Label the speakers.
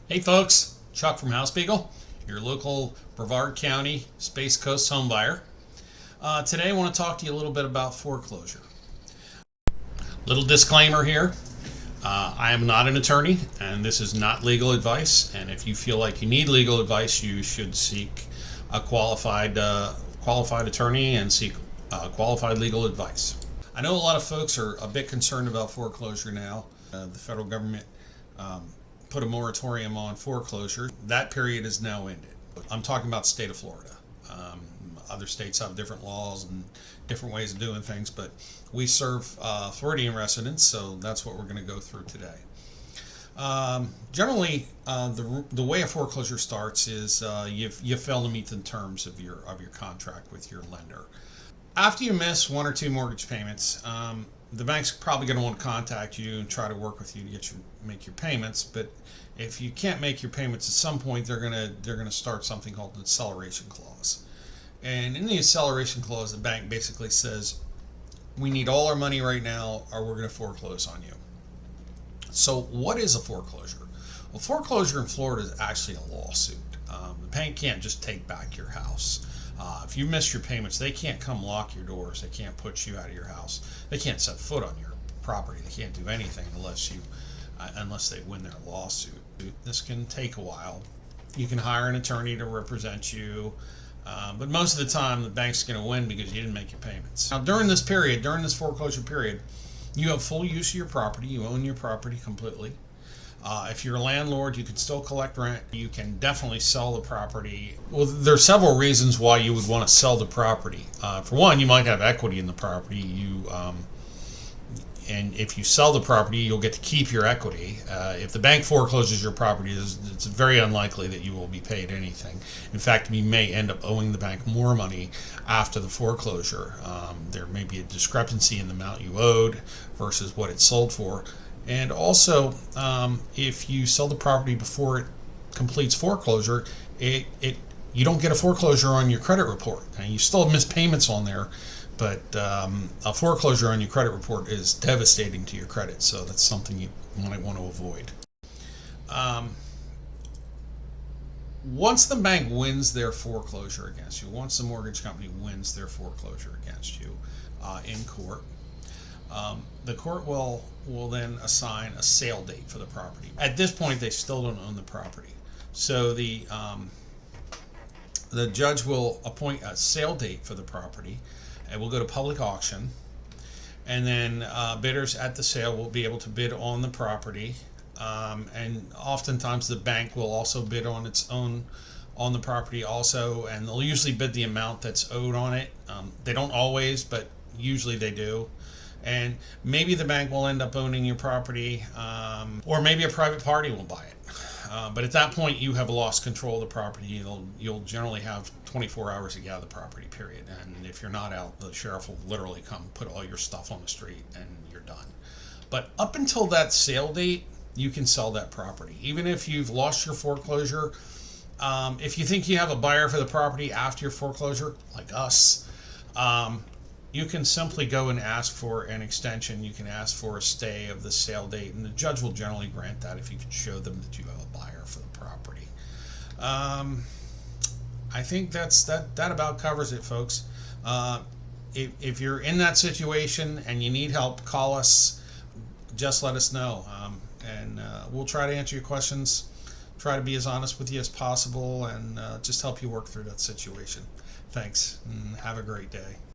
Speaker 1: Hey folks, Chuck from Beagle, your local Brevard County Space Coast home buyer. Today I want to talk to you a little bit about foreclosure. Little disclaimer here. I am not an attorney and this is not legal advice, and if you feel like you need legal advice you should seek a qualified attorney and seek qualified legal advice. I know a lot of folks are a bit concerned about foreclosure now. The federal government put a moratorium on foreclosure. That period is now ended. I'm talking about the state of Florida. Other states have different laws and different ways of doing things, but we serve Floridian residents, so that's what we're going to go through today. Generally, the way a foreclosure starts is you fail to meet the terms of your contract with your lender. After you miss one or two mortgage payments, the bank's probably going to want to contact you and try to work with you to make your payments. But if you can't make your payments, at some point they're going to start something called an acceleration clause. And in the acceleration clause, the bank basically says, we need all our money right now or we're going to foreclose on you. So what is a foreclosure? Well, foreclosure in Florida is actually a lawsuit. The bank can't just take back your house. If you miss your payments, they can't come lock your doors. They can't put you out of your house. They can't set foot on your property. They can't do anything unless they win their lawsuit. This can take a while. You can hire an attorney to represent you, but most of the time the bank's going to win because you didn't make your payments. Now, during this foreclosure period, you have full use of your property. You own your property completely. If you're a landlord, you can still collect rent. You can definitely sell the property. Well, there are several reasons why you would want to sell the property. For one, you might have equity in the property. And if you sell the property, you'll get to keep your equity. If the bank forecloses your property, it's very unlikely that you will be paid anything. In fact, you may end up owing the bank more money after the foreclosure. There may be a discrepancy in the amount you owed versus what it sold for. And also, if you sell the property before it completes foreclosure, you don't get a foreclosure on your credit report. And you still have missed payments on there, but a foreclosure on your credit report is devastating to your credit. So that's something you might want to avoid. Once the bank wins their foreclosure against you, once the mortgage company wins their foreclosure against you in court, the court will then assign a sale date for the property. At this point, they still don't own the property, so the judge will appoint a sale date for the property. It will go to public auction, and then bidders at the sale will be able to bid on the property. And oftentimes the bank will also bid on the property also, and they'll usually bid the amount that's owed on it. They don't always, but usually they do. And maybe the bank will end up owning your property, or maybe a private party will buy it. But at that point, you have lost control of the property. You'll generally have 24 hours to get out of the property, period. And if you're not out, the sheriff will literally come put all your stuff on the street and you're done. But up until that sale date, you can sell that property. Even if you've lost your foreclosure, if you think you have a buyer for the property after your foreclosure, like us, you can simply go and ask for an extension. You can ask for a stay of the sale date, and the judge will generally grant that if you can show them that you have a buyer for the property. I think that about covers it, folks. If you're in that situation and you need help, call us. Just let us know, and we'll try to answer your questions, try to be as honest with you as possible, and just help you work through that situation. Thanks, and have a great day.